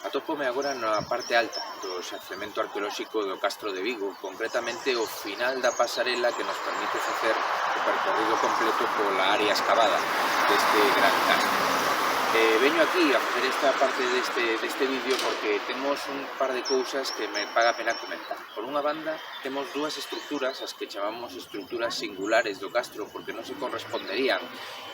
Atópome agora na parte alta do xacemento arqueolóxico do Castro de Vigo, concretamente o final da pasarela que nos permite facer o percorrido completo pola área escavada deste gran castro. Veño aquí a facer esta parte deste vídeo porque temos un par de cousas que me paga a pena comentar. Por unha banda, temos dúas estructuras, as que chamamos estructuras singulares do castro, porque non se corresponderían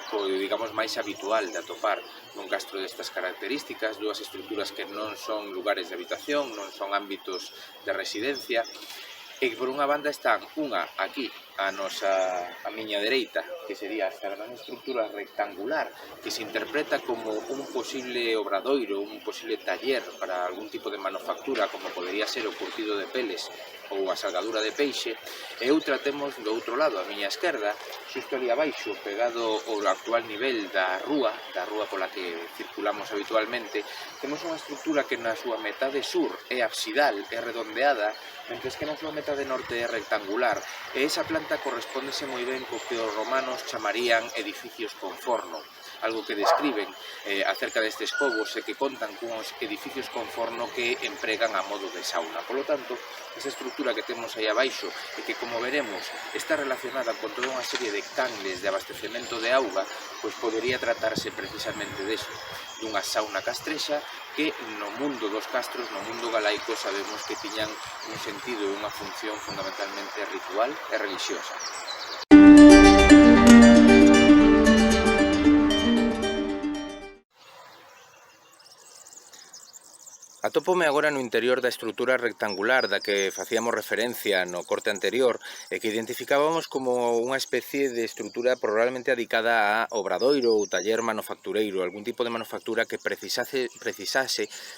co, digamos, máis habitual de atopar nun castro destas características, dúas estructuras que non son lugares de habitación, non son ámbitos de residencia, e que por unha banda están unha aquí, a miña dereita, que sería esta gran estructura rectangular que se interpreta como un posible obradoiro, un posible taller para algún tipo de manufactura, como podería ser o curtido de peles ou a salgadura de peixe, e outra temos do outro lado, a miña esquerda, xusto ali abaixo, pegado ao actual nivel da rúa pola que circulamos habitualmente, temos unha estructura que na súa metade sur é absidal, é redondeada, mentres que na súa metade norte é rectangular, e esa planta correspóndese moi ben co que os romanos chamarían edificios con forno, algo que describen acerca destes povos e que contan cunhos edificios con forno que empregan a modo de sauna. Por lo tanto, esa estructura que temos aí abaixo e que, como veremos, está relacionada con toda unha serie de canles de abastecemento de auga, pois podería tratarse precisamente deso, dunha sauna castrexa que no mundo dos castros, no mundo galaico, sabemos que tiñan un sentido e unha función fundamentalmente ritual e religiosa. Atópome agora no interior da estrutura rectangular da que facíamos referencia no corte anterior e que identificábamos como unha especie de estrutura probablemente adicada a obradoiro ou taller manufactureiro, algún tipo de manufactura que precisase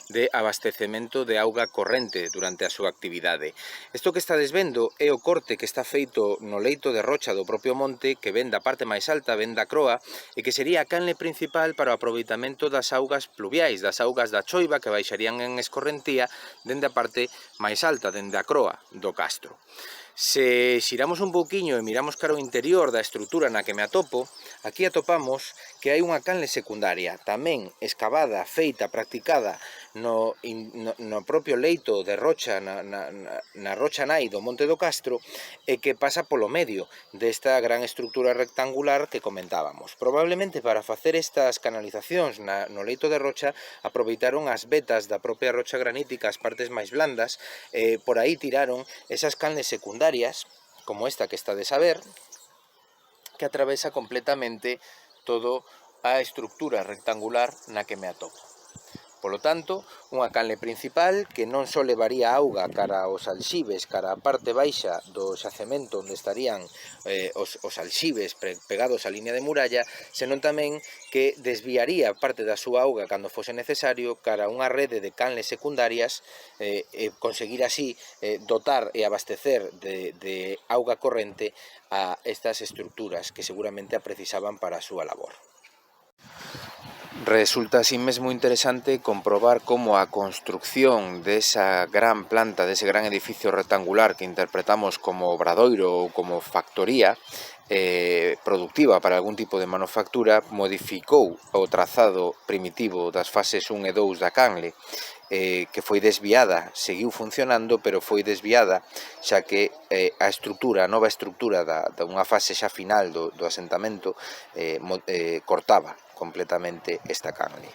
de abastecemento de auga corrente durante a súa actividade. Isto que estades vendo é o corte que está feito no leito de rocha do propio monte, que ven da parte máis alta, ven da croa, e que sería a canle principal para o aproveitamento das augas pluviais, das augas da choiva que baixarían en escorrentía dende a parte máis alta, dende a croa do castro. Se xiramos un pouquiño e miramos cara ao interior da estrutura na que me atopo, aquí atopamos que hai unha canle secundaria, tamén escavada, feita, practicada no propio leito de rocha, na rocha nai do Monte do Castro, e que pasa polo medio desta gran estrutura rectangular que comentábamos. Probablemente para facer estas canalizacións no leito de rocha aproveitaron as vetas da propia rocha granítica, as partes máis blandas, e por aí tiraron esas canles secundarias, como esta que estades a ver, que atravesa completamente toda a estrutura rectangular na que me atopo. Polo tanto, unha canle principal que non só levaría auga cara aos alxibes, cara a parte baixa do xacemento onde estarían os alxibes pegados á liña de muralla, senón tamén que desviaría parte da súa auga cando fose necesario cara a unha rede de canles secundarias e conseguir así dotar e abastecer de auga corrente a estas estruturas que seguramente a precisaban para a súa labor. Resulta así mesmo interesante comprobar como a construcción desa gran planta, dese gran edificio rectangular que interpretamos como obradoiro ou como factoría productiva para algún tipo de manufactura, modificou o trazado primitivo das fases 1 e 2 da canle, que foi desviada, seguiu funcionando, pero foi desviada, xa que a nova estrutura dunha fase xa final do asentamento cortaba completamente esta canle.